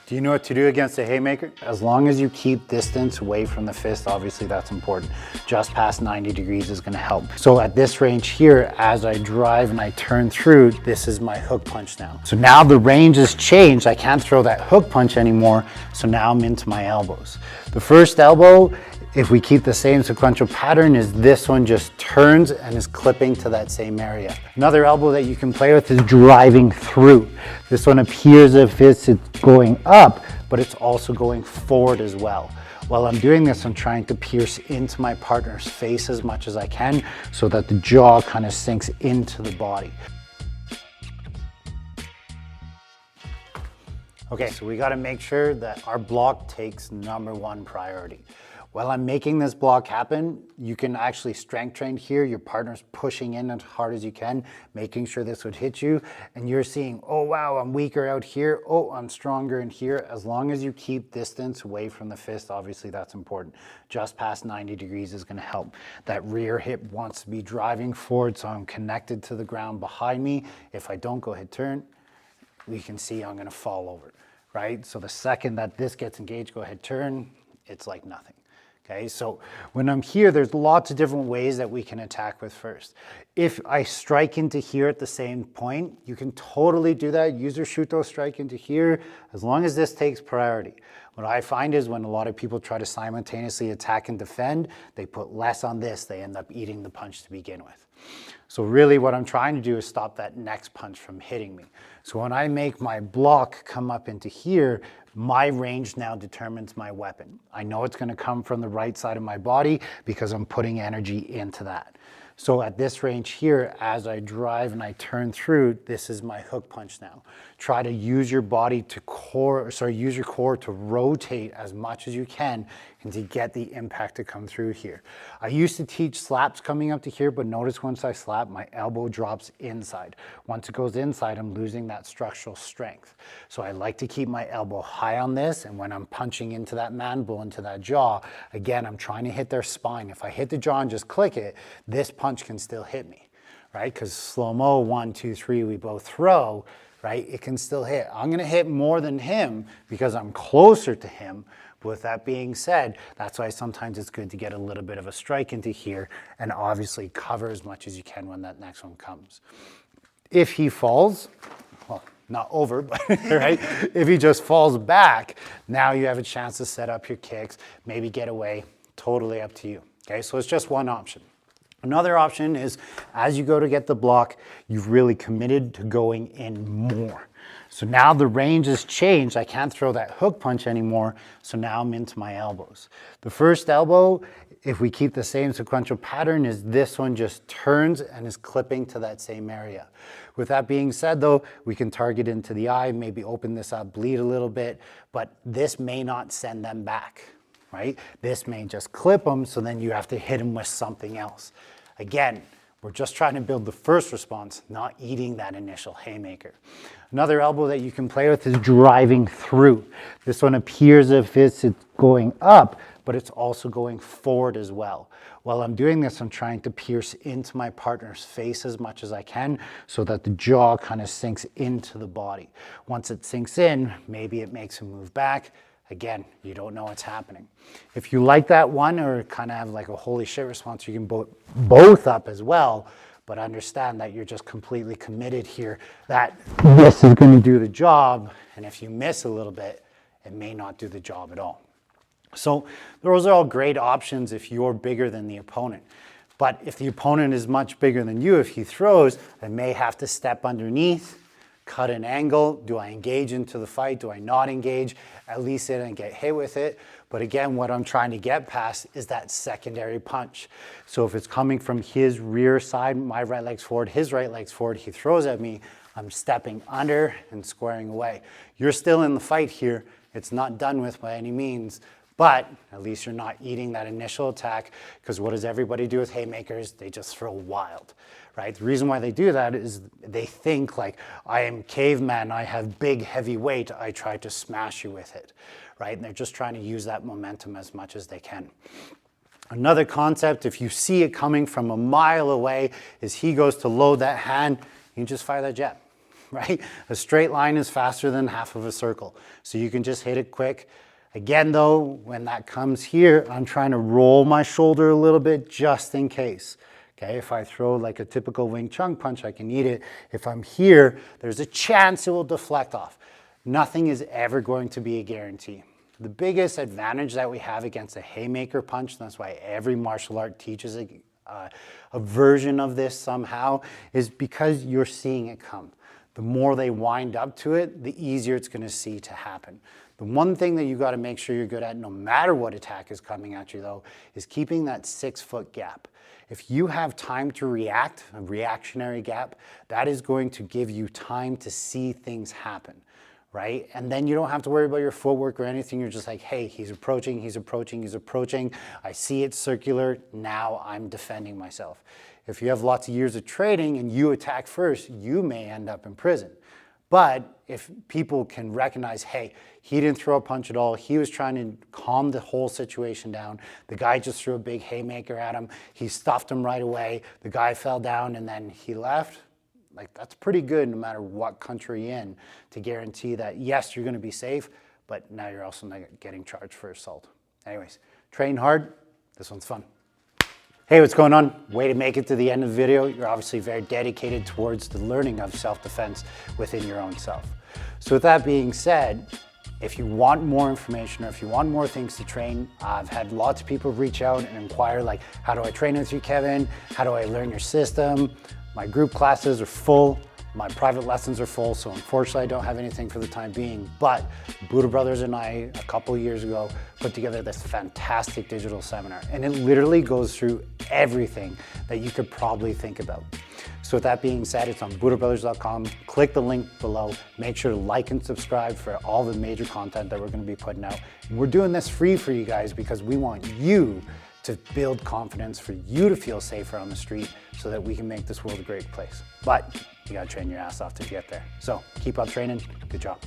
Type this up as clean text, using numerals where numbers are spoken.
Do you know what to do against a haymaker? As long as you keep distance away from the fist, obviously that's important. Just past 90 degrees is gonna help. So at this range here, as I drive and I turn through, this is my hook punch now. So now the range has changed. I can't throw that hook punch anymore. So now I'm into my elbows. The first elbow, if we keep the same sequential pattern, is this one just turns and is clipping to that same area. Another elbow that you can play with is driving through. This one appears as if it's going up, but it's also going forward as well. While I'm doing this, I'm trying to pierce into my partner's face as much as I can so that the jaw kind of sinks into the body. Okay, so we gotta make sure that our block takes #1 priority. While I'm making this block happen, you can actually strength train here. Your partner's pushing in as hard as you can, making sure this would hit you. And you're seeing, oh wow, I'm weaker out here. Oh, I'm stronger in here. As long as you keep distance away from the fist, obviously that's important. Just past 90 degrees is gonna help. That rear hip wants to be driving forward, so I'm connected to the ground behind me. If I don't, go ahead, turn. We can see I'm gonna fall over, right? So the second that this gets engaged, go ahead, turn. It's like nothing. Okay, so when I'm here, there's lots of different ways that we can attack with first. If I strike into here at the same point, you can totally do that. Use your shuto strike into here, as long as this takes priority. What I find is when a lot of people try to simultaneously attack and defend, they put less on this, they end up eating the punch to begin with. So really what I'm trying to do is stop that next punch from hitting me. So when I make my block come up into here, my range now determines my weapon. I know it's gonna come from the right side of my body because I'm putting energy into that. So at this range here, as I drive and I turn through, this is my hook punch now. Try to use your body to use your core to rotate as much as you can and to get the impact to come through here. I used to teach slaps coming up to here, but notice once I slap, my elbow drops inside. Once it goes inside, I'm losing that structural strength. So I like to keep my elbow high on this, and when I'm punching into that mandible, into that jaw, again, I'm trying to hit their spine. If I hit the jaw and just click it, this punch can still hit me, right? Because slow-mo, 1, 2, 3, we both throw, right? It can still hit. I'm gonna hit more than him because I'm closer to him. But with that being said, that's why sometimes it's good to get a little bit of a strike into here and obviously cover as much as you can when that next one comes. If he falls, well, not over, but right? If he just falls back, now you have a chance to set up your kicks, maybe get away, totally up to you. Okay, so it's just one option. Another option is as you go to get the block, you've really committed to going in more. So now the range has changed. I can't throw that hook punch anymore. So now I'm into my elbows. The first elbow, if we keep the same sequential pattern, is this one just turns and is clipping to that same area. With that being said though, we can target into the eye, maybe open this up, bleed a little bit, but this may not send them back. Right? This may just clip them, so then you have to hit them with something else. Again, we're just trying to build the first response, not eating that initial haymaker. Another elbow that you can play with is driving through. This one appears as if it's going up, but it's also going forward as well. While I'm doing this, I'm trying to pierce into my partner's face as much as I can so that the jaw kind of sinks into the body. Once it sinks in, maybe it makes him move back. Again, you don't know what's happening. If you like that one or kind of have like a holy shit response, you can both up as well, but understand that you're just completely committed here, that this is going to do the job, and if you miss a little bit, it may not do the job at all. So those are all great options if you're bigger than the opponent. But if the opponent is much bigger than you, if he throws, I may have to step underneath, cut an angle. Do I engage into the fight? Do I not engage? At least it and get hit with it. But again, what I'm trying to get past is that secondary punch. So if it's coming from his rear side, my right leg's forward, his right leg's forward, he throws at me, I'm stepping under and squaring away. You're still in the fight here. It's not done with by any means, but at least you're not eating that initial attack, because what does everybody do with haymakers? They just throw wild. Right? The reason why they do that is they think like, I am caveman, I have big heavy weight, I try to smash you with it, right? And they're just trying to use that momentum as much as they can. Another concept, if you see it coming from a mile away, is he goes to load that hand, you just fire that jab. right? A straight line is faster than half of a circle. So you can just hit it quick. Again though, when that comes here, I'm trying to roll my shoulder a little bit just in case. Okay, if I throw like a typical Wing Chun punch, I can eat it. If I'm here, there's a chance it will deflect off. Nothing is ever going to be a guarantee. The biggest advantage that we have against a haymaker punch, and that's why every martial art teaches a version of this somehow, is because you're seeing it come. The more they wind up to it, the easier it's going to see to happen. The one thing that you got to make sure you're good at, no matter what attack is coming at you though, is keeping that 6-foot gap. If you have time to react, a reactionary gap, that is going to give you time to see things happen, right? And then you don't have to worry about your footwork or anything. You're just like, hey, he's approaching, he's approaching, he's approaching. I see it circular, now I'm defending myself. If you have lots of years of training and you attack first, you may end up in prison. But if people can recognize, hey, he didn't throw a punch at all, he was trying to calm the whole situation down, the guy just threw a big haymaker at him, he stuffed him right away, the guy fell down and then he left, like that's pretty good no matter what country you're in to guarantee that yes, you're gonna be safe, but now you're also not getting charged for assault. Anyways, train hard, this one's fun. Hey, what's going on? Way to make it to the end of the video. You're obviously very dedicated towards the learning of self-defense within your own self. So with that being said, if you want more information or if you want more things to train, I've had lots of people reach out and inquire like, how do I train with you, Kevin? How do I learn your system? My group classes are full. My private lessons are full, so unfortunately I don't have anything for the time being, but Buddha Brothers and I, a couple of years ago, put together this fantastic digital seminar, and it literally goes through everything that you could probably think about. So with that being said, it's on buddhabrothers.com. Click the link below. Make sure to like and subscribe for all the major content that we're going to be putting out. And we're doing this free for you guys because we want you to build confidence, for you to feel safer on the street so that we can make this world a great place. But you gotta train your ass off to get there. So keep up training, good job.